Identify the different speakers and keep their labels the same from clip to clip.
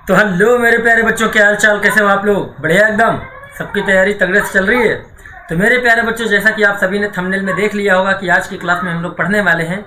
Speaker 1: तो हेलो मेरे प्यारे बच्चों, क्या हाल चाल, कैसे हो आप लोग? बढ़िया एकदम, सबकी तैयारी तगड़े से चल रही है। तो मेरे प्यारे बच्चों, जैसा कि आप सभी ने थंबनेल में देख लिया होगा कि आज की क्लास में हम लोग पढ़ने वाले हैं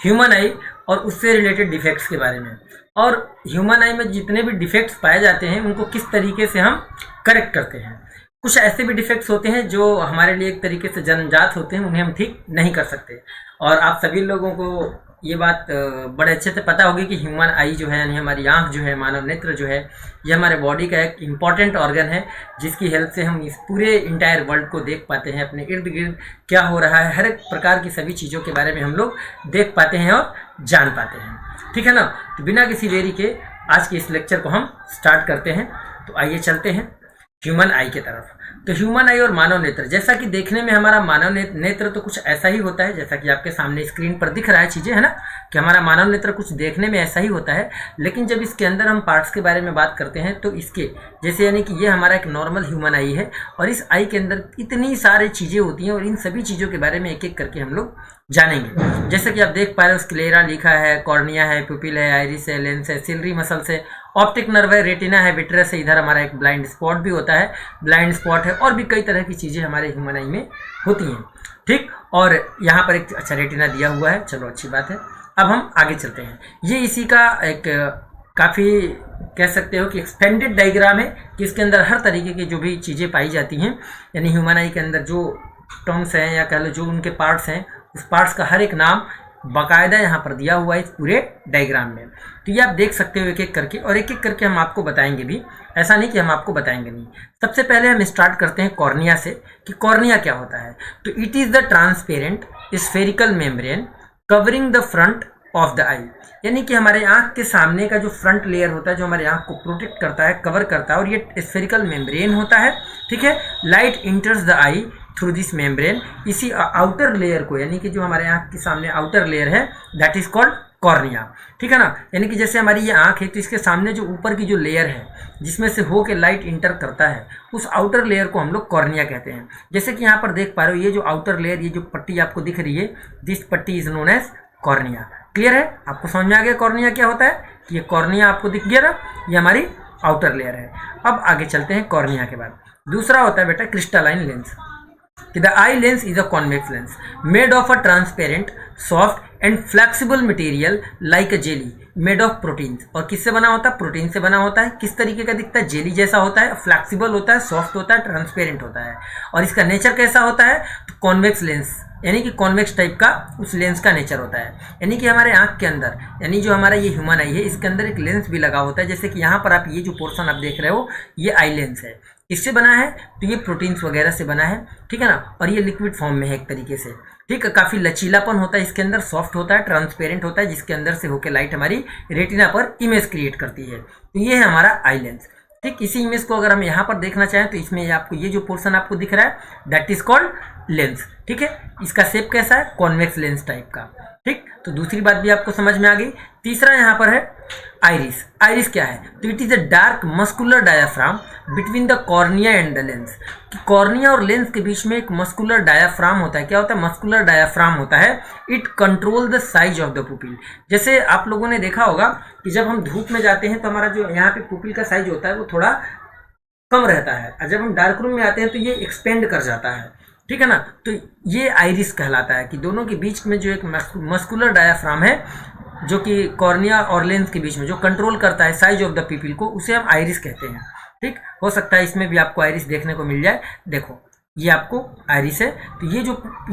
Speaker 1: ह्यूमन आई और उससे रिलेटेड डिफेक्ट्स के बारे में। और ह्यूमन आई में जितने भी डिफेक्ट्स पाए जाते हैं उनको किस तरीके से हम करेक्ट करते हैं। कुछ ऐसे भी डिफेक्ट्स होते हैं जो हमारे लिए एक तरीके से जन्मजात होते हैं, उन्हें हम ठीक नहीं कर सकते। और आप सभी लोगों को ये बात बड़े अच्छे से पता होगी कि ह्यूमन आई जो है, यानी हमारी आंख जो है, मानव नेत्र जो है, ये हमारे बॉडी का एक इम्पॉर्टेंट ऑर्गन है, जिसकी हेल्प से हम इस पूरे इंटायर वर्ल्ड को देख पाते हैं। अपने इर्द गिर्द क्या हो रहा है, हर एक प्रकार की सभी चीज़ों के बारे में हम लोग देख पाते हैं और जान पाते हैं। ठीक है ना? तो बिना किसी देरी के आज के इस लेक्चर को हम स्टार्ट करते हैं। तो आइए चलते हैं ह्यूमन आई के तरफ। तो ह्यूमन आई और मानव नेत्र, जैसा कि देखने में हमारा मानव नेत्र तो कुछ ऐसा ही होता है, जैसा कि आपके सामने स्क्रीन पर दिख रहा है चीज़ें, है ना, कि हमारा मानव नेत्र कुछ देखने में ऐसा ही होता है। लेकिन जब इसके अंदर हम पार्ट्स के बारे में बात करते हैं तो इसके जैसे, यानी कि ये हमारा एक नॉर्मल ह्यूमन आई है और इस आई के अंदर इतनी सारी चीज़ें होती हैं और इन सभी चीज़ों के बारे में एक एक करके हम लोग जानेंगे। जैसे कि आप देख पा रहे हो, स्क्लेरा लिखा है, कॉर्निया है, पुपिल है, आइरिस है, लेंस है, सिलरी मसल्स है, ऑप्टिक नर्व है, रेटिना है, विट्रस है, इधर हमारा एक ब्लाइंड स्पॉट भी होता है, ब्लाइंड स्पॉट है, और भी कई तरह की चीज़ें हमारे ह्यूमन आई में होती हैं। ठीक, और यहाँ पर एक अच्छा रेटिना दिया हुआ है, चलो अच्छी बात है। अब हम आगे चलते हैं। ये इसी का एक काफ़ी कह सकते हो कि एक्सपेंडेड डायग्राम है कि इसके अंदर हर तरीके की जो भी चीज़ें पाई जाती हैं, यानी ह्यूमन आई के अंदर जो टर्म्स हैं या कह लो जो उनके पार्ट्स हैं, उस पार्ट्स का हर एक नाम बाकायदा यहाँ पर दिया हुआ है इस पूरे डायग्राम में। तो ये आप देख सकते हो एक एक करके, और एक एक करके हम आपको बताएंगे भी, ऐसा नहीं कि हम आपको बताएंगे नहीं। सबसे पहले हम स्टार्ट करते हैं कॉर्निया से कि कॉर्निया क्या होता है। तो it is the transparent spherical membrane covering the front of the eye, यानी कि हमारे आँख के सामने का जो फ्रंट लेयर होता है, जो हमारे आँख को प्रोटेक्ट करता है, कवर करता है, और ये स्फेरिकल मेम्ब्रेन होता है। ठीक है, light enters the I through this membrane, इसी आउटर लेयर को, यानी कि जो हमारे आँख के सामने आउटर लेयर है, दैट इज कॉल्ड कॉर्निया। ठीक है ना? यानी कि जैसे हमारी ये आँख है तो इसके सामने जो ऊपर की जो लेयर है जिसमें से हो के लाइट इंटर करता है, उस आउटर लेयर को हम लोग कॉर्निया कहते हैं। जैसे कि यहाँ पर देख पा रहे हो, ये जो आउटर लेयर, ये जो पट्टी आपको दिख रही है, दिस पट्टी is known as cornea. Clear है? आपको समझ में आ गया कॉर्निया क्या होता है? ये कॉर्निया आपको दिख गया ना, ये हमारी आउटर लेयर है। अब आगे चलते हैं कॉर्निया के बाद। दूसरा होता है बेटा crystalline lens. The eye lens is a convex lens made of a transparent, soft and flexible material like a jelly made of proteins। और किससे बना होता है? प्रोटीन से बना होता है। किस तरीके का दिखता है? जेली जैसा होता है, फ्लेक्सिबल होता है, सॉफ्ट होता है, ट्रांसपेरेंट होता है। और इसका नेचर कैसा होता है? तो कॉन्वेक्स लेंस, यानी कि कॉन्वेक्स टाइप का उस लेंस का नेचर होता है। यानी कि हमारे आँख के अंदर, यानी जो हमारा ये ह्यूमन आई है, इसके अंदर एक लेंस भी लगा होता है। जैसे कि यहाँ पर आप ये जो पोर्शन आप देख रहे हो, ये आई लेंस है। इससे बना है तो ये प्रोटीन्स वगैरह से बना है। ठीक है ना? और ये लिक्विड फॉर्म में है एक तरीके से। ठीक है, काफ़ी लचीलापन होता है इसके अंदर, सॉफ्ट होता है, ट्रांसपेरेंट होता है, जिसके अंदर से होकर लाइट हमारी रेटिना पर इमेज क्रिएट करती है। तो ये है हमारा आई लेंस। ठीक, इसी इमेज को अगर हम यहाँ पर देखना चाहें तो इसमें आपको ये जो पोर्शन आपको दिख रहा है, दैट इज कॉल्ड लेंस। ठीक है, इसका शेप कैसा है? कॉन्वेक्स लेंस टाइप का। ठीक, तो दूसरी बात भी आपको समझ में आ गई। तीसरा यहाँ पर है आइरिस। आइरिस क्या है? तो it is a dark muscular diaphragm between the cornea and the lens. कि कॉर्निया और लेंस के बीच में एक मस्कुलर डायाफ्राम होता है। क्या होता है? मस्कुलर डायाफ्राम होता है। It control the size of the pupil. जैसे आप लोगों ने देखा होगा कि जब हम धूप में जाते हैं तो हमारा जो यहाँ पे पुपिल का साइज होता है वो थोड़ा कम रहता है, और जब हम डार्क रूम में आते हैं तो ये एक्सपेंड कर जाता है। ठीक है ना? तो ये आइरिस कहलाता है कि दोनों के बीच में जो एक मस्कुलर डायाफ्राम है, जो कि कॉर्निया और लेंस के बीच में जो कंट्रोल करता है साइज ऑफ द पीपल को, उसे हम आइरिस कहते हैं। ठीक, हो सकता है इसमें भी आपको आइरिस देखने को मिल जाए। देखो, ये आपको आइरिस है। तो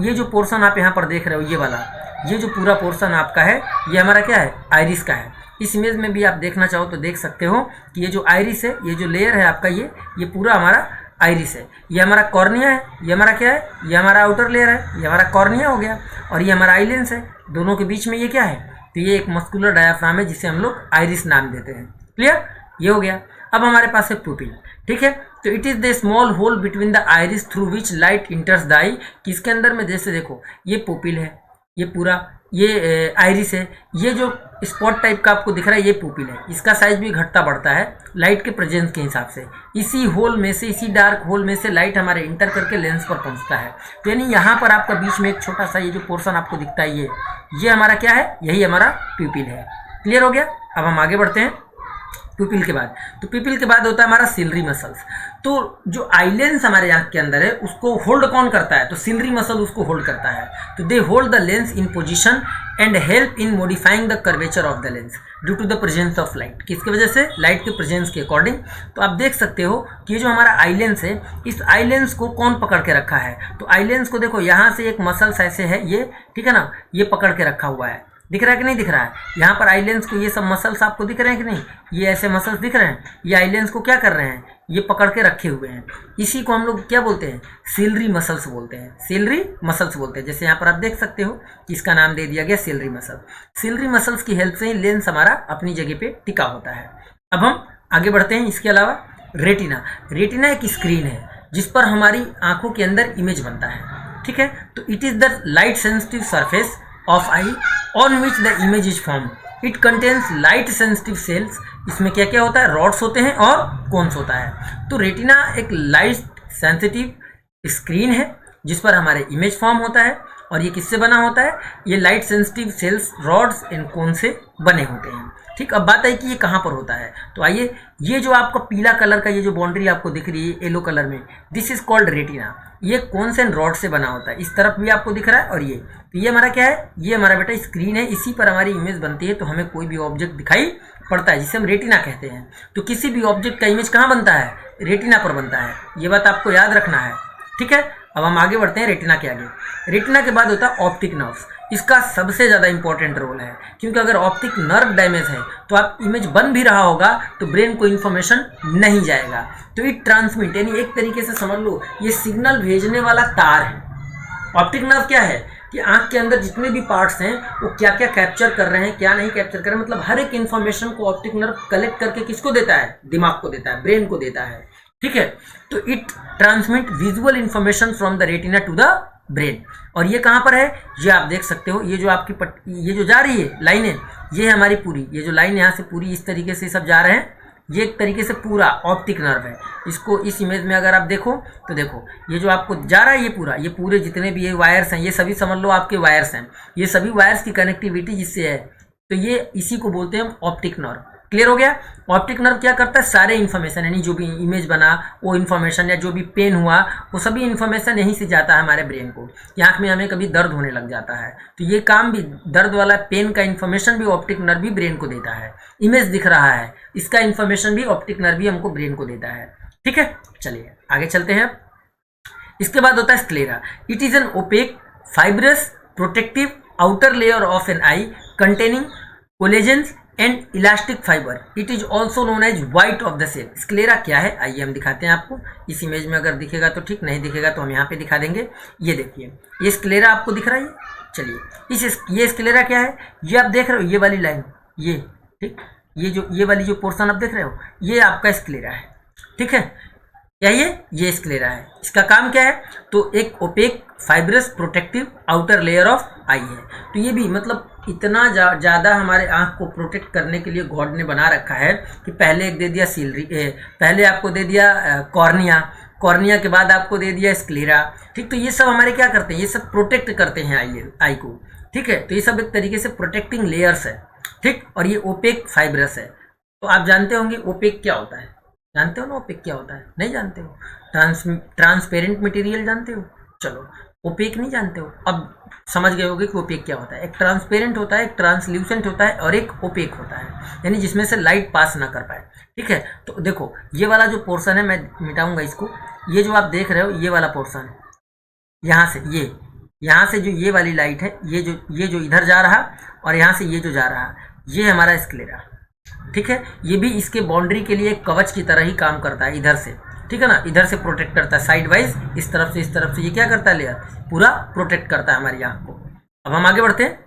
Speaker 1: ये जो पोर्शन आप यहाँ पर देख रहे हो, ये वाला, ये जो पूरा पोर्शन आपका है, ये हमारा क्या है? आइरिस का है। इस इमेज में भी आप देखना चाहो तो देख सकते हो कि ये जो आइरिस है, ये जो लेयर है आपका, ये पूरा हमारा आइरिस है। ये हमारा कॉर्निया है, ये हमारा क्या है? ये हमारा आउटर लेयर है, ये हमारा कॉर्निया हो गया, और ये हमारा आई लेंस है। दोनों के बीच में ये क्या है? तो ये एक मस्कुलर डायाफ्राम है, जिसे हम लोग आइरिस नाम देते हैं। क्लियर? ये हो गया। अब हमारे पास है पुपिल। ठीक है, तो it is the small hole between the iris through which light enters the eye. कि इसके अंदर में जैसे देखो, ये पुपिल है, ये पूरा ये आइरिस है, ये जो स्पॉट टाइप का आपको दिख रहा है ये पुपिल है। इसका साइज भी घटता बढ़ता है लाइट के प्रेजेंस के हिसाब से। इसी होल में से, इसी डार्क होल में से लाइट हमारे इंटर करके लेंस पर पहुंचता है। तो यानी यहाँ पर आपका बीच में एक छोटा सा ये जो पोर्शन आपको दिखता है, ये हमारा क्या है? यही हमारा प्यूपिल है। क्लियर हो गया? अब हम आगे बढ़ते हैं। प्यूपिल के बाद। तो प्यूपिल के बाद होता है हमारा सिलरी मसल्स। तो जो आईलेंस हमारे आंख के अंदर है उसको होल्ड कौन करता है? तो सिलरी मसल उसको होल्ड करता है। तो they hold the lens in position and help in modifying the curvature of the lens due to the presence of light. किसकी वजह से? लाइट के प्रेजेंस के अकॉर्डिंग। तो आप देख सकते हो कि ये जो हमारा आई लेंस है, इस आई लेंस को कौन पकड़ के रखा है? तो आई लेंस को देखो, यहाँ से एक मसल्स ऐसे है ये, ठीक है ना, ये पकड़ के रखा हुआ है। दिख रहा है कि नहीं दिख रहा है? यहाँ पर आई लेंस को ये सब मसल्स आपको दिख रहे हैं कि नहीं? ये ऐसे मसल्स दिख रहे हैं। ये आई लेंस को क्या कर रहे हैं? ये पकड़ के रखे हुए हैं। इसी को हम लोग क्या बोलते हैं? सिलरी मसल्स बोलते हैं। सिलरी मसल्स बोलते हैं। जैसे यहाँ पर आप देख सकते हो कि इसका नाम दे दिया गया सिलरी मसल। सिलरी मसल्स की हेल्प से ही लेंस हमारा अपनी जगह पे टिका होता है। अब हम आगे बढ़ते हैं। इसके अलावा रेटिना। रेटिना एक स्क्रीन है जिस पर हमारी आंखों के अंदर इमेज बनता है, ठीक है। तो it is the light sensitive surface of I on which the image is form. It contains light sensitive sales. इसमें क्या क्या होता है? रॉड्स होते हैं और कोन्स होता है। तो रेटिना एक लाइट सेंसिटिव स्क्रीन है जिस पर हमारे इमेज फॉर्म होता है। और ये किससे बना होता है? ये light sensitive sales rods and कोन से बने होते हैं, ठीक। अब बात है कि ये कहाँ पर होता है। तो आइए, ये जो आपका पीला कलर का ये जो बाउंड्री आपको दिख रही है येलो कलर में, दिस इज कॉल्ड रेटिना। ये कोन्स एंड रॉड से बना होता है। इस तरफ भी आपको दिख रहा है और ये, तो ये हमारा क्या है? ये हमारा बेटा स्क्रीन है। इसी पर हमारी इमेज बनती है। तो हमें कोई भी ऑब्जेक्ट दिखाई पड़ता है जिसे हम रेटिना कहते हैं। तो किसी भी ऑब्जेक्ट का इमेज कहाँ बनता है? रेटिना पर बनता है। ये बात आपको याद रखना है, ठीक है। अब हम आगे बढ़ते हैं रेटिना के आगे। रेटिना के बाद होता है ऑप्टिक नर्व्स। इसका सबसे ज़्यादा इंपॉर्टेंट रोल है, क्योंकि अगर ऑप्टिक नर्व डैमेज है तो आप इमेज बन भी रहा होगा तो ब्रेन को इन्फॉर्मेशन नहीं जाएगा। तो इट ट्रांसमिट, यानी एक तरीके से समझ लो ये सिग्नल भेजने वाला तार है। ऑप्टिक नर्व क्या है कि आंख के अंदर जितने भी पार्ट्स हैं वो क्या क्या कैप्चर कर रहे हैं, क्या नहीं कैप्चर कर रहे हैं, मतलब हर एक इन्फॉर्मेशन को ऑप्टिक नर्व कलेक्ट करके किसको देता है? दिमाग को देता है, ब्रेन को देता है, ठीक है। तो it transmit visual information from the retina to the brain. और ये कहाँ पर है? ये आप देख सकते हो। ये जो आपकी ये जो जा रही है लाइनें, ये है हमारी पूरी, ये जो लाइन यहाँ से पूरी इस तरीके से सब जा रहे हैं, ये एक तरीके से पूरा ऑप्टिक नर्व है। इसको इस इमेज में अगर आप देखो तो देखो, ये जो आपको जा रहा है ये पूरे जितने भी ये वायर्स हैं, ये सभी समझ लो आपके वायर्स हैं। ये सभी वायर्स की कनेक्टिविटी जिससे है, तो ये इसी को बोलते हैं ऑप्टिक नर्व। क्लियर हो गया? ऑप्टिक नर्व क्या करता है? सारे इन्फॉर्मेशन, यानी जो भी इमेज बना वो इन्फॉर्मेशन या जो भी पेन हुआ वो सभी इन्फॉर्मेशन यहीं से जाता है हमारे ब्रेन को। आँख में हमें कभी दर्द होने लग जाता है तो ये काम भी, दर्द वाला पेन का इन्फॉर्मेशन भी ऑप्टिक नर्व भी ब्रेन को देता है। इमेज दिख रहा है, इसका इन्फॉर्मेशन भी ऑप्टिक नर्व भी हमको ब्रेन को देता है, ठीक है। चलिए आगे चलते हैं। इसके बाद होता है sclera. It is an opaque fibrous protective outer layer of an eye containing collagens and elastic fiber. It is also known as white of the cell. Sclera क्या है आइए हम दिखाते हैं आपको। इस इमेज में अगर दिखेगा तो ठीक, नहीं दिखेगा तो हम यहाँ पे दिखा देंगे। ये देखिए, ये स्क्लेरा आपको दिख रहा है। चलिए ये स्क्लेरा क्या है? ये आप देख रहे हो, ये वाली लाइन, ये ठीक, ये वाली जो पोर्शन आप देख रहे हो, ये आपका स्क्लेरा है, ठीक है। क्या ये स्क्लेरा है। इसका काम क्या है? तो एक opaque fibrous protective outer layer of eye है। तो ये भी मतलब इतना ज़्यादा हमारे आँख को प्रोटेक्ट करने के लिए गॉड ने बना रखा है कि पहले एक दे दिया सिलरी, पहले आपको दे दिया कॉर्निया के बाद आपको दे दिया स्क्लेरा, ठीक। तो ये सब हमारे क्या करते हैं? ये सब प्रोटेक्ट करते हैं आई को, ठीक है। तो ये सब एक तरीके से प्रोटेक्टिंग लेयर्स है, ठीक। और ये ओपेक फाइब्रस है। तो आप जानते होंगे ओपेक क्या होता है? जानते हो ना ओपेक क्या होता है? नहीं जानते हो? ट्रांसपेरेंट मटेरियल जानते हो? चलो, ओपेक नहीं जानते हो, अब समझ गए होगे कि ओपेक क्या होता है। एक ट्रांसपेरेंट होता है, एक ट्रांसल्यूसेंट होता है और एक ओपेक होता है, यानी जिसमें से लाइट पास ना कर पाए, ठीक है। तो देखो ये वाला जो पोर्शन है, मैं मिटाऊंगा इसको। ये जो आप देख रहे हो ये वाला पोर्शन, यहाँ से जो ये वाली लाइट है, ये जो इधर जा रहा और यहाँ से ये जो जा रहा, ये हमारा स्क्लेरा, ठीक है। ये भी इसके बाउंड्री के लिए एक कवच की तरह ही काम करता है इधर से, ठीक है ना। इधर से प्रोटेक्ट करता है साइड वाइज, इस तरफ से ये क्या करता है? लेयर पूरा प्रोटेक्ट करता है हमारी आँख को। अब हम आगे बढ़ते हैं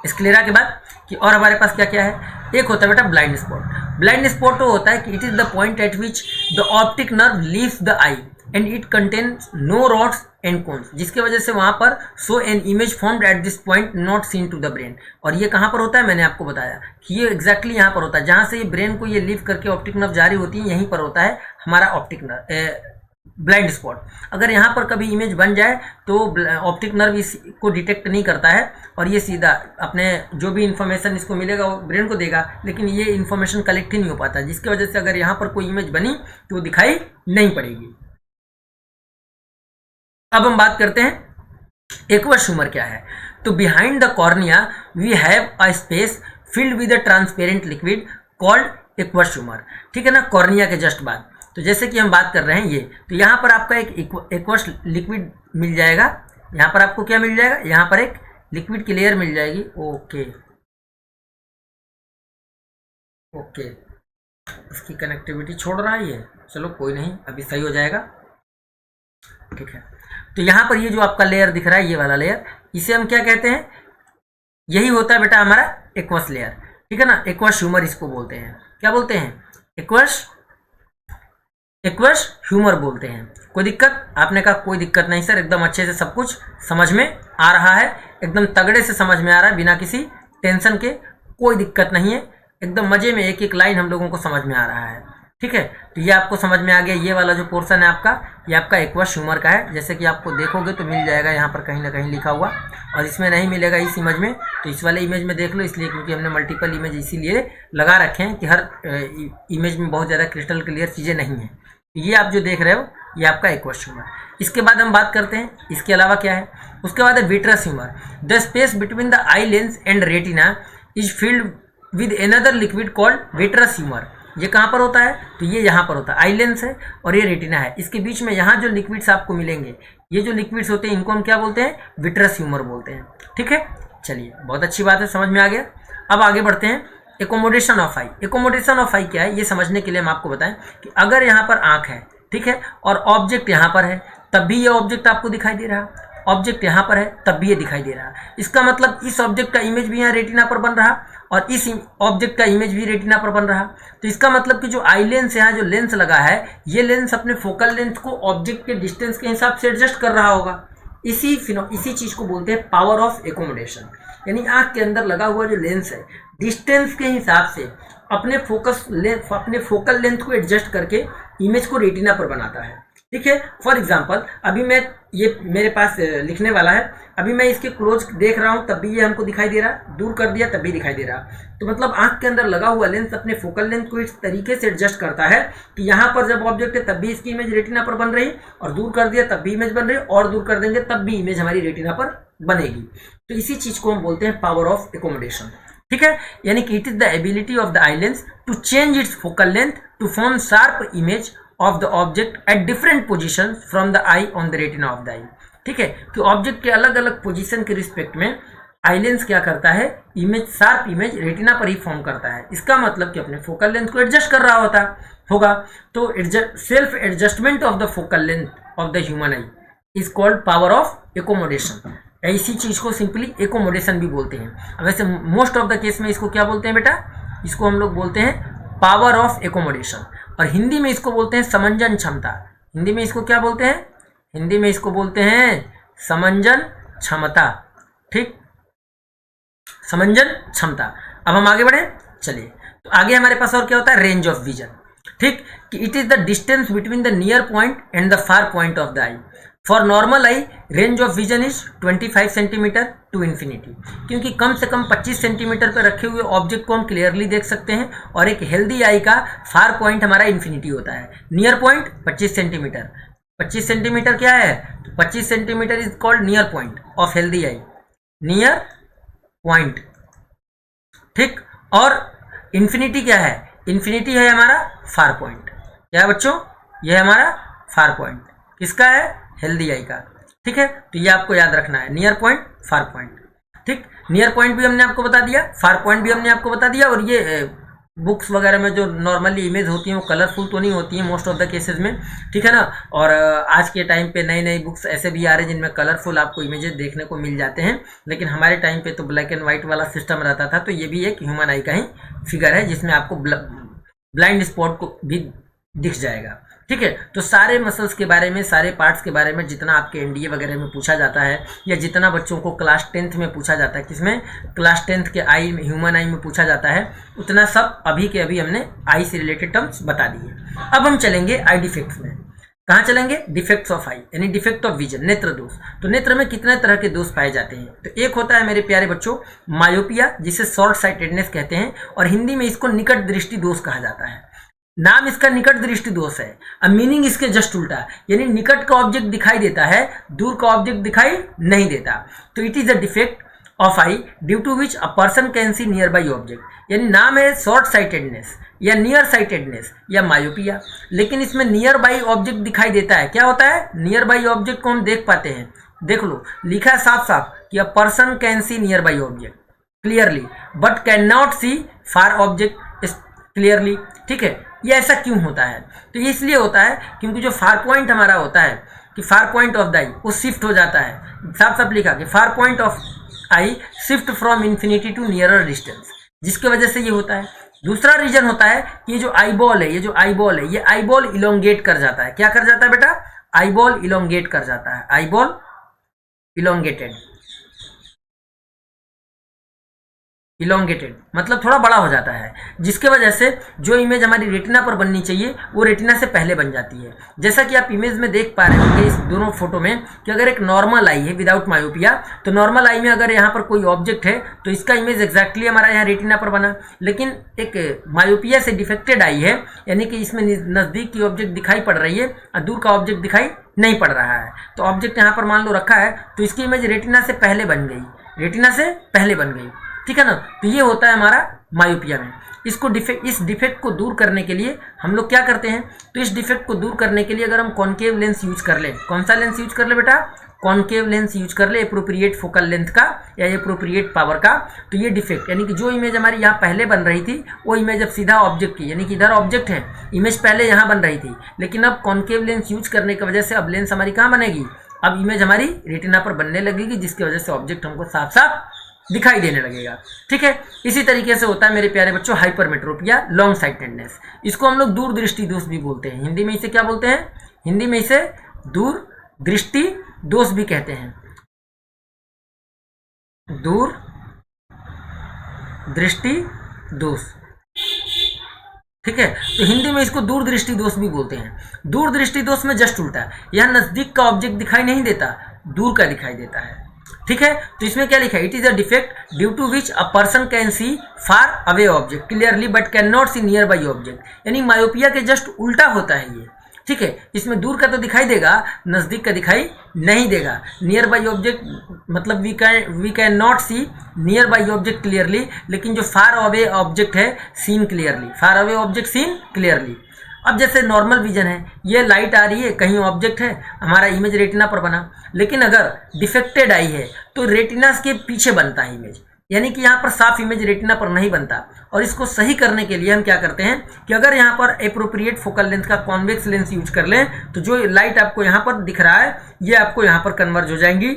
Speaker 1: स्क्लेरा के बाद कि और हमारे पास क्या क्या है। एक होता है बेटा ब्लाइंड स्पॉट। ब्लाइंड स्पॉट वो होता है कि it is the point at which the optic nerve leaves the eye and it contains no rods and cones, जिसके वजह से वहाँ पर so an image formed at this point not seen to the brain. और ये कहाँ पर होता है? मैंने आपको बताया कि ये एग्जैक्टली यहाँ पर होता है, जहाँ से ये ब्रेन को ये लीव करके ऑप्टिक नर्व जारी होती है, यहीं पर होता है हमारा ऑप्टिक नर्व, ब्लाइंड स्पॉट। अगर यहाँ पर कभी इमेज बन जाए तो ऑप्टिक नर्व इसको डिटेक्ट नहीं करता है और ये सीधा अपने जो भी इन्फॉर्मेशन इसको मिलेगा वो ब्रेन को देगा, लेकिन ये इन्फॉर्मेशन कलेक्ट ही नहीं हो पाता, जिसकी वजह से अगर यहाँ पर कोई इमेज बनी तो वो दिखाई नहीं पड़ेगी। अब हम बात करते हैं एक्वस ह्यूमर क्या है। तो behind the cornea we have a space filled with a transparent liquid called aqueous humour. ठीक है ना, कॉर्निया के जस्ट बाद। तो जैसे कि हम बात कर रहे हैं ये, तो यहाँ पर आपका एक एक्वस लिक्विड मिल जाएगा। यहाँ पर आपको क्या मिल जाएगा, यहाँ पर एक लिक्विड की लेयर मिल जाएगी। ओके ओके, इसकी कनेक्टिविटी छोड़ रहा है ये, चलो कोई नहीं, अभी सही हो जाएगा। ठीक है, तो यहाँ पर ये जो आपका लेयर दिख रहा है, ये वाला लेयर, इसे हम क्या कहते हैं, यही होता है बेटा हमारा एक्वस लेयर। ठीक है ना, एक्वस ह्यूमर इसको बोलते हैं। क्या बोलते हैं, एक्वस ह्यूमर बोलते हैं। कोई दिक्कत, आपने कहा कोई दिक्कत नहीं सर, एकदम अच्छे से सब कुछ समझ में आ रहा है, एकदम तगड़े से समझ में आ रहा है, बिना किसी टेंशन के, कोई दिक्कत नहीं है, एकदम मजे में एक एक लाइन हम लोगों को समझ में आ रहा है। ठीक है, तो ये आपको समझ में आ गया। ये वाला जो पोर्शन है आपका, ये आपका एक्वस ह्यूमर का है। जैसे कि आपको देखोगे तो मिल जाएगा यहाँ पर कहीं ना कहीं लिखा हुआ, और इसमें नहीं मिलेगा इस इमेज में, तो इस वाले इमेज में देख लो, इसलिए क्योंकि हमने मल्टीपल इमेज इसीलिए लगा रखे हैं कि हर इमेज में बहुत ज़्यादा क्रिस्टल क्लियर चीज़ें नहीं हैं। ये आप जो देख रहे हो ये आपका एक्वस ह्यूमर। इसके बाद हम बात करते हैं इसके अलावा क्या है। उसके बाद है vitreous humour. The space between the eye lens and retina is filled with another liquid called vitreous humour. ये कहाँ पर होता है, तो ये यहाँ पर होता है, आई लेंस है और ये रेटिना है, इसके बीच में यहाँ जो लिक्विड्स आपको मिलेंगे, ये जो लिक्विड्स होते हैं इनको हम क्या बोलते हैं, विट्रस ह्यूमर बोलते हैं। ठीक है, चलिए बहुत अच्छी बात है, समझ में आ गया। अब आगे बढ़ते हैं, accommodation of eye. Accommodation of eye क्या है, ये समझने के लिए हम आपको बताएं कि अगर यहाँ पर आँख है, ठीक है, और ऑब्जेक्ट यहाँ पर है, तब भी ये ऑब्जेक्ट आपको दिखाई दे रहा, ऑब्जेक्ट यहाँ पर है तब भी ये दिखाई दे रहा। इसका मतलब इस ऑब्जेक्ट का इमेज भी यहाँ रेटिना पर बन रहा और इस ऑब्जेक्ट का इमेज भी रेटिना पर बन रहा। तो इसका मतलब कि जो आई लेंस यहाँ जो लेंस लगा है, ये लेंस अपने फोकल लेंथ को ऑब्जेक्ट के डिस्टेंस के हिसाब से एडजस्ट कर रहा होगा। इसी चीज़ को बोलते हैं पावर ऑफ एकोमोडेशन। यानी आँख के अंदर लगा हुआ जो लेंस है, डिस्टेंस के हिसाब से अपने फोकल लेंथ को एडजस्ट करके इमेज को रेटिना पर बनाता है। ठीक है, फॉर एग्जाम्पल अभी मैं ये मेरे पास लिखने वाला है, अभी मैं इसके क्लोज देख रहा हूँ तब भी ये हमको दिखाई दे रहा, दूर कर दिया तब भी दिखाई दे रहा। तो मतलब आंख के अंदर लगा हुआ लेंस अपने फोकल लेंथ को इस तरीके से एडजस्ट करता है कि यहाँ पर जब ऑब्जेक्ट है तब भी इसकी इमेज रेटिना पर बन रही, और दूर कर दिया तब भी इमेज बन रही, और दूर कर देंगे तब भी इमेज हमारी रेटिना पर बनेगी। तो इसी चीज को हम बोलते हैं पावर ऑफ एकोमोडेशन। ठीक है, यानी कि it is the ability of the eye lens to change its focal length to form sharp image of the object at different position from the eye on the retina of the eye. ठीक है, कि object के अलग अलग position के respect में eye lens क्या करता है, इमेज शार्प इमेज रेटिना पर ही फॉर्म करता है। इसका मतलब कि अपने फोकल लेंथ को एडजस्ट कर रहा होगा। तो self adjustment of the focal length of the human I is called power of accommodation. इसी चीज को सिंपली एकोमोडेशन भी बोलते हैं। अब वैसे मोस्ट ऑफ द केस में इसको क्या बोलते हैं बेटा, इसको हम लोग बोलते हैं पावर ऑफ एकोमोडेशन, और हिंदी में इसको बोलते हैं समंजन क्षमता। हिंदी में इसको क्या बोलते हैं, हिंदी में इसको बोलते हैं समंजन क्षमता। ठीक, समंजन क्षमता। अब हम आगे बढ़े, चलिए। तो आगे हमारे पास और क्या होता है, रेंज ऑफ विजन। ठीक, कि it is the distance between the near point and the far point of the eye. For normal eye range of vision is 25 centimetre to infinity, क्योंकि कम से कम 25 सेंटीमीटर पर रखे हुए ऑब्जेक्ट को हम क्लियरली देख सकते हैं, और एक हेल्दी आई का फार पॉइंट हमारा इन्फिनिटी होता है। नियर पॉइंट 25 सेंटीमीटर, 25 सेंटीमीटर क्या है, तो 25 centimetre is called near point of healthy I, near point. ठीक, और इन्फिनिटी क्या है, इन्फिनिटी है हमारा फार पॉइंट। क्या है बच्चों, यह है हमारा फार पॉइंट, किसका है, हेल्दी आई का। ठीक है, तो ये आपको याद रखना है, नियर पॉइंट फार पॉइंट। ठीक, नियर पॉइंट भी हमने आपको बता दिया, फार पॉइंट भी हमने आपको बता दिया। और ये बुक्स वगैरह में जो नॉर्मली इमेज होती हैं वो कलरफुल तो नहीं होती हैं मोस्ट ऑफ द केसेस में, ठीक है ना। और आज के टाइम पे नई नई बुक्स ऐसे भी आ रहे हैं जिनमें कलरफुल आपको इमेजेस देखने को मिल जाते हैं, लेकिन हमारे टाइम पे तो ब्लैक एंड वाइट वाला सिस्टम रहता था। तो ये भी एक ह्यूमन आई का ही फिगर है जिसमें आपको ब्लाइंड स्पॉट को भी दिख जाएगा। ठीक है, तो सारे मसल्स के बारे में, सारे पार्ट्स के बारे में जितना आपके एनडीए वगैरह में पूछा जाता है, या जितना बच्चों को क्लास 10th में पूछा जाता है, किसमें, क्लास 10th के आई में, ह्यूमन आई में पूछा जाता है, उतना सब अभी के अभी हमने आई से रिलेटेड टर्म्स बता दिए। अब हम चलेंगे आई डिफेक्ट्स में। कहाँ चलेंगे, डिफेक्ट्स ऑफ आई यानी डिफेक्ट ऑफ विजन, नेत्र दोष। तो नेत्र में कितने तरह के दोष पाए जाते हैं, तो एक होता है मेरे प्यारे बच्चों मायोपिया, जिसे शॉर्ट साइटेडनेस कहते हैं, और हिंदी में इसको निकट दृष्टि दोष कहा जाता है। नाम इसका निकट दृष्टि दोष है, अब मीनिंग इसके जस्ट उल्टा, यानी निकट का ऑब्जेक्ट दिखाई देता है, दूर का ऑब्जेक्ट दिखाई नहीं देता। तो it is a defect of eye due to which a person can see nearby object, यानी नाम है शॉर्ट साइटेडनेस या नियर साइटेडनेस या मायोपिया, लेकिन इसमें नियर बाई ऑब्जेक्ट दिखाई देता है। क्या होता है, नियर बाई ऑब्जेक्ट को हम देख पाते हैं। देख लो लिखा है साफ साफ कि a person can see nearby object clearly but can not see far object clearly. ठीक है, ये ऐसा क्यों होता है, तो ये इसलिए होता है क्योंकि जो फार पॉइंट हमारा होता है कि far point of the eye वो शिफ्ट हो जाता है। साफ साफ लिखा कि far point of eye shift from infinity to nearer distance, जिसकी वजह से ये होता है। दूसरा रीजन होता है कि ये जो आई बॉल है, ये आई बॉल इलोंगेट कर जाता है। क्या कर जाता है बेटा, आई बॉल इलोंगेट कर जाता है, आई बॉल इलोंगेटेड मतलब थोड़ा बड़ा हो जाता है, जिसके वजह से जो इमेज हमारी रेटिना पर बननी चाहिए वो रेटिना से पहले बन जाती है। जैसा कि आप इमेज में देख पा रहे होंगे इस दोनों फोटो में कि अगर एक नॉर्मल आई है विदाउट मायोपिया, तो नॉर्मल आई में अगर यहाँ पर कोई ऑब्जेक्ट है तो इसका इमेज एग्जैक्टली हमारा यहाँ रेटिना पर बना, लेकिन एक मायोपिया से डिफेक्टेड आई है, यानी कि इसमें नज़दीक की ऑब्जेक्ट दिखाई पड़ रही है और दूर का ऑब्जेक्ट दिखाई नहीं पड़ रहा है। तो ऑब्जेक्ट यहाँ पर मान लो रखा है तो इसकी इमेज रेटिना से पहले बन गई, ठीक है ना। तो ये होता है हमारा मायोपिया में। इस डिफेक्ट को दूर करने के लिए हम लोग क्या करते हैं, तो इस डिफेक्ट को दूर करने के लिए अगर हम कॉन्केव लेंस यूज कर लें, कौन सा लेंस यूज कर ले बेटा, कॉन्केव लेंस यूज कर ले, एप्रोप्रिएट फोकल लेंथ का या एप्रोप्रिएट पावर का, तो ये डिफेक्ट यानी कि जो इमेज हमारी यहाँ पहले बन रही थी वो इमेज अब सीधा ऑब्जेक्ट की, यानी कि इधर ऑब्जेक्ट है, इमेज पहले यहाँ बन रही थी, लेकिन अब कॉन्केव लेंस यूज करने की वजह से अब लेंस हमारी कहाँ बनेगी, अब इमेज हमारी रेटिना पर बनने लगेगी, जिसकी वजह से ऑब्जेक्ट हमको साफ साफ दिखाई देने लगेगा। ठीक है, इसी तरीके से होता है मेरे प्यारे बच्चों हाइपरमेट्रोपिया, लॉन्ग साइटेडनेस। इसको हम लोग दूर दृष्टि दोष भी बोलते हैं, हिंदी में इसे क्या बोलते हैं, हिंदी में इसे दूर दृष्टि दोष भी कहते हैं, दूर दृष्टि दोष। ठीक है, तो हिंदी में इसको दूर दृष्टि दोष भी बोलते हैं। दूर दृष्टि दोष में जस्ट उल्टा, यह नजदीक का ऑब्जेक्ट दिखाई नहीं देता, दूर का दिखाई देता है। ठीक है, तो इसमें क्या लिखा है, it is a defect due to which a person can see far away object clearly but can not see nearby object, यानी मायोपिया के जस्ट उल्टा होता है ये। ठीक है, इसमें दूर का तो दिखाई देगा, नजदीक का दिखाई नहीं देगा। नियर बाई ऑब्जेक्ट मतलब we can not see nearby object clearly, लेकिन जो फार अवे ऑब्जेक्ट है seen clearly, far away object seen clearly. अब जैसे नॉर्मल विजन है, ये लाइट आ रही है, कहीं ऑब्जेक्ट है, हमारा इमेज रेटिना पर बना, लेकिन अगर डिफेक्टेड आई है तो रेटिना के पीछे बनता है इमेज, यानी कि यहाँ पर साफ इमेज रेटिना पर नहीं बनता। और इसको सही करने के लिए हम क्या करते हैं कि अगर यहाँ पर एप्रोप्रिएट फोकल लेंथ का कॉन्वेक्स लेंस यूज कर लें तो जो लाइट आपको यहाँ पर दिख रहा है ये आपको यहाँ पर कन्वर्ज हो जाएंगी,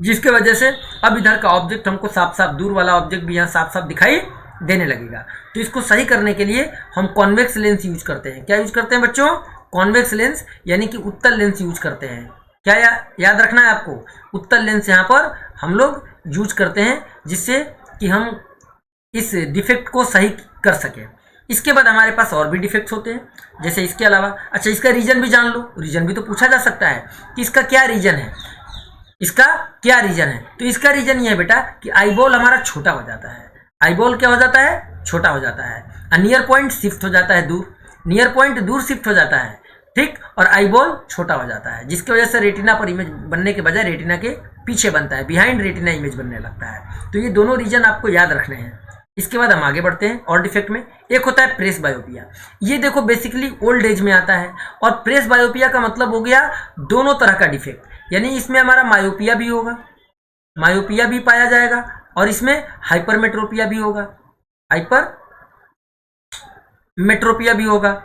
Speaker 1: जिसके वजह से अब इधर का ऑब्जेक्ट हमको साफ साफ, दूर वाला ऑब्जेक्ट भी यहाँ साफ साफ दिखाई देने लगेगा। तो इसको सही करने के लिए हम कॉन्वेक्स लेंस यूज करते हैं। क्या यूज करते हैं बच्चों, कॉन्वेक्स लेंस यानी कि उत्तल लेंस यूज करते हैं। क्या याद रखना है आपको, उत्तल लेंस यहाँ पर हम लोग यूज करते हैं, जिससे कि हम इस डिफेक्ट को सही कर सकें। इसके बाद हमारे पास और भी डिफेक्ट्स होते हैं, जैसे इसके अलावा, अच्छा इसका रीजन भी जान लो, रीजन भी तो पूछा जा सकता है कि इसका क्या रीजन है, इसका क्या रीजन है। तो इसका रीजन ये है बेटा कि आईबॉल हमारा छोटा हो जाता है, आईबॉल क्या हो जाता है, छोटा हो जाता है। नियर पॉइंट शिफ्ट हो जाता है दूर, नियर पॉइंट दूर शिफ्ट हो जाता है, ठीक, और आईबॉल छोटा हो जाता है, जिसकी वजह से रेटिना पर इमेज बनने के बजाय रेटिना के पीछे बनता है, बिहाइंड रेटिना इमेज बनने लगता है। तो ये दोनों रीजन आपको याद रखने हैं। इसके बाद हम आगे बढ़ते हैं और डिफेक्ट में। एक होता है प्रेस बायोपिया, ये देखो बेसिकली ओल्ड एज में आता है, और प्रेस बायोपिया का मतलब हो गया दोनोर तरह का डिफेक्ट, यानी इसमें हमारा मायोपिया भी होगा, मायोपिया भी पाया जाएगा, और इसमें हाइपरमेट्रोपिया भी होगा, हाइपरमेट्रोपिया भी होगा,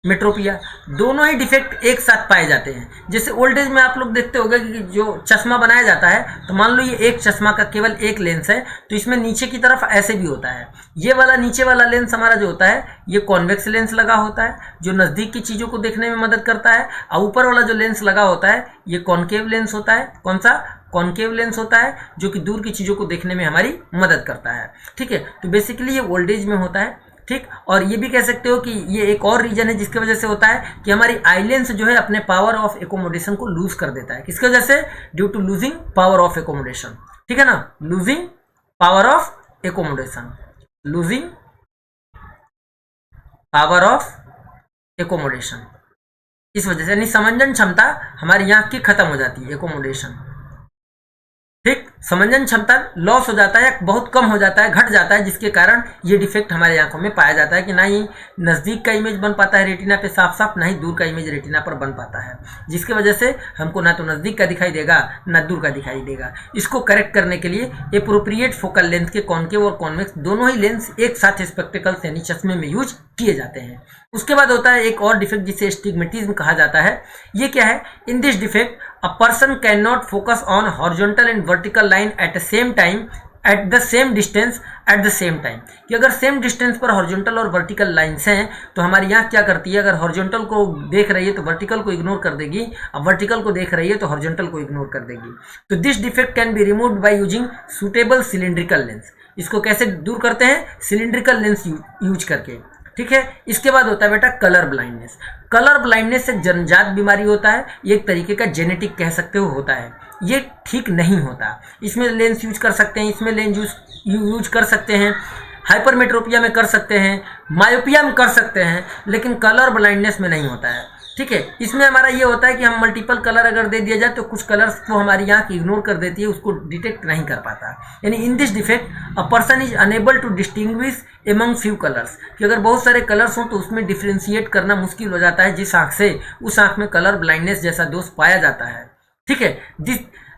Speaker 1: मेट्रोपिया, दोनों ही डिफेक्ट एक साथ पाए जाते हैं। जैसे ओल्ड एज में आप लोग देखते होंगे कि जो चश्मा बनाया जाता है, तो मान लो ये एक चश्मा का केवल एक लेंस है, तो इसमें नीचे की तरफ ऐसे भी होता है। ये वाला नीचे वाला लेंस हमारा जो होता है ये कॉन्वेक्स लेंस लगा होता है, जो नज़दीक की चीज़ों को देखने में मदद करता है, और ऊपर वाला जो लेंस लगा होता है ये कॉन्केव लेंस होता है। कौन सा, कॉन्केव लेंस होता है, जो कि दूर की चीज़ों को देखने में हमारी मदद करता है। ठीक है, तो बेसिकली ये ओल्ड एज में होता है। ठीक। और ये भी कह सकते हो कि ये एक और रीजन है जिसकी वजह से होता है कि हमारी आई लेंस जो है अपने पावर ऑफ एकोमोडेशन को लूज कर देता है। किसकी वजह से? Due to losing power of accommodation, ठीक है ना, losing power of accommodation, losing power of accommodation. इस वजह से यानी समंजन क्षमता हमारी आंख की खत्म हो जाती है, एकोमोडेशन, ठीक। समंजन क्षमता लॉस हो जाता है, बहुत कम हो जाता है, घट जाता है, जिसके कारण ये डिफेक्ट हमारे आंखों में पाया जाता है कि ना ही नज़दीक का इमेज बन पाता है रेटिना पे साफ साफ, ना ही दूर का इमेज रेटिना पर बन पाता है, जिसकी वजह से हमको ना तो नज़दीक का दिखाई देगा ना दूर का दिखाई देगा। इसको करेक्ट करने के लिए एप्रोप्रिएट फोकल लेंथ के कॉनकेव और कॉन्वेक्स दोनों ही लेंस एक साथ स्पेक्टिकल्स यानी चश्मे में यूज किए जाते हैं। उसके बाद होता है एक और डिफेक्ट जिसे स्टिग्मेटिज्म कहा जाता है। ये क्या है? इन this defect a person can not focus on horizontal and vertical line at the same time at the same distance at the same time, कि अगर सेम डिस्टेंस पर हॉरिजॉन्टल और वर्टिकल लाइन्स हैं तो हमारी आंख क्या करती है? अगर हॉरिजॉन्टल को देख रही है तो वर्टिकल को इग्नोर कर देगी, अब वर्टिकल को देख रही है तो हॉरिजॉन्टल को इग्नोर कर देगी। तो this defect can be removed by using suitable cylindrical lens. इसको कैसे दूर करते हैं? सिलिंड्रिकल लेंस यूज करके, ठीक है। इसके बाद होता है बेटा कलर ब्लाइंडनेस। कलर ब्लाइंडनेस एक जन्मजात बीमारी होता है, ये एक तरीके का जेनेटिक कह सकते हो होता है, ये ठीक नहीं होता। इसमें लेंस यूज कर सकते हैं, इसमें लेंस यूज कर सकते हैं, हाइपरमेट्रोपिया में कर सकते हैं, मायोपिया में कर सकते हैं, लेकिन कलर ब्लाइंडनेस में नहीं होता है, ठीक है। इसमें हमारा ये होता है कि हम मल्टीपल कलर अगर दे दिया जाए तो कुछ कलर्स को हमारी आंख इग्नोर कर देती है, उसको डिटेक्ट नहीं कर पाता। यानी in this defect a person is unable to distinguish among few colours, कि अगर बहुत सारे कलर्स हों तो उसमें डिफ्रेंशिएट करना मुश्किल हो जाता है, जिस आंख से उस आंख में कलर ब्लाइंडनेस जैसा दोष पाया जाता है, ठीक है।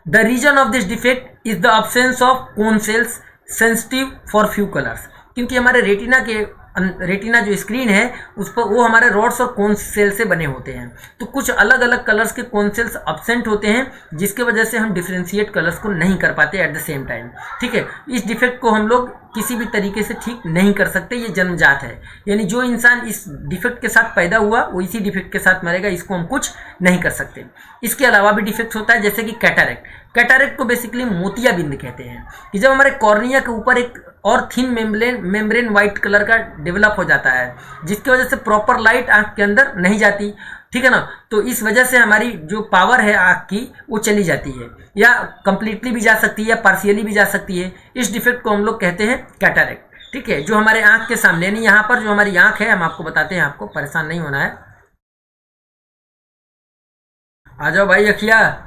Speaker 1: The reason of this defect is the absence of cone cells sensitive for few colours, क्योंकि हमारे रेटिना जो स्क्रीन है उस पर वो हमारे रॉड्स और कोन सेल से बने होते हैं, तो कुछ अलग अलग कलर्स के कोन सेल्स अब्सेंट होते हैं, जिसके वजह से हम डिफ्रेंशिएट कलर्स को नहीं कर पाते एट द सेम टाइम, ठीक है। इस डिफेक्ट को हम लोग किसी भी तरीके से ठीक नहीं कर सकते, ये जन्मजात है। यानी जो इंसान इस डिफेक्ट के साथ पैदा हुआ वो इसी डिफेक्ट के साथ मरेगा, इसको हम कुछ नहीं कर सकते। इसके अलावा भी डिफेक्ट होता है जैसे कि कैटरेक्ट। कैटरेक्ट को बेसिकली मोतियाबिंद कहते हैं, कि जब हमारे कॉर्निया के ऊपर एक और थिन मेम्ब्रेन वाइट कलर का डेवलप हो जाता है, जिसकी वजह से प्रॉपर लाइट आंख के अंदर नहीं जाती, ठीक है ना, तो इस वजह से हमारी जो पावर है आंख की वो चली जाती है, या कंप्लीटली भी जा सकती है या पार्शियली भी जा सकती है। इस डिफेक्ट को हम लोग कहते हैं कैटरेक्ट, ठीक है। जो हमारे आंख के सामने यानी यहाँ पर जो हमारी आंख है, हम आपको बताते हैं, आपको परेशान नहीं होना है। आ जाओ भाई अखिया,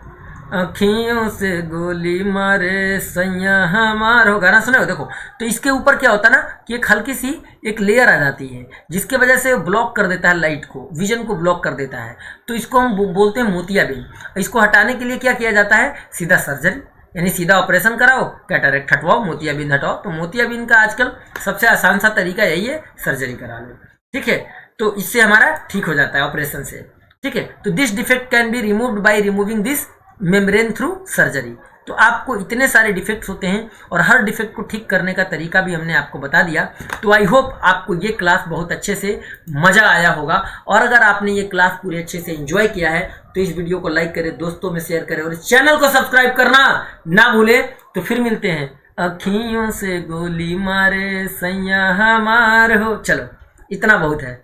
Speaker 1: अखियों से गोली मारे सैया हमारो, गाना सुने हो? देखो, तो इसके ऊपर क्या होता है ना कि एक हल्की सी एक लेयर आ जाती है, जिसके वजह से ब्लॉक कर देता है लाइट को, विजन को ब्लॉक कर देता है, तो इसको हम बोलते हैं मोतियाबिंद। इसको हटाने के लिए क्या किया जाता है? सीधा सर्जरी, यानी सीधा ऑपरेशन कराओ, कैटरेक्ट हटवाओ, मोतियाबिंद हटाओ। तो मोतियाबिंद का आजकल सबसे आसान सा तरीका यही है, सर्जरी करा लो, ठीक है। तो इससे हमारा ठीक हो जाता है ऑपरेशन से, ठीक है। तो this defect can be removed by removing this membrane through surgery. तो आपको इतने सारे डिफेक्ट्स होते हैं और हर डिफेक्ट को ठीक करने का तरीका भी हमने आपको बता दिया। तो आई होप आपको ये क्लास बहुत अच्छे से मज़ा आया होगा, और अगर आपने ये क्लास पूरे अच्छे से एंजॉय किया है तो इस वीडियो को लाइक करें, दोस्तों में शेयर करें और इस चैनल को सब्सक्राइब करना ना भूलें। तो फिर मिलते हैं, अखियों से गोली मारे सैया हमार हो। चलो, इतना बहुत है।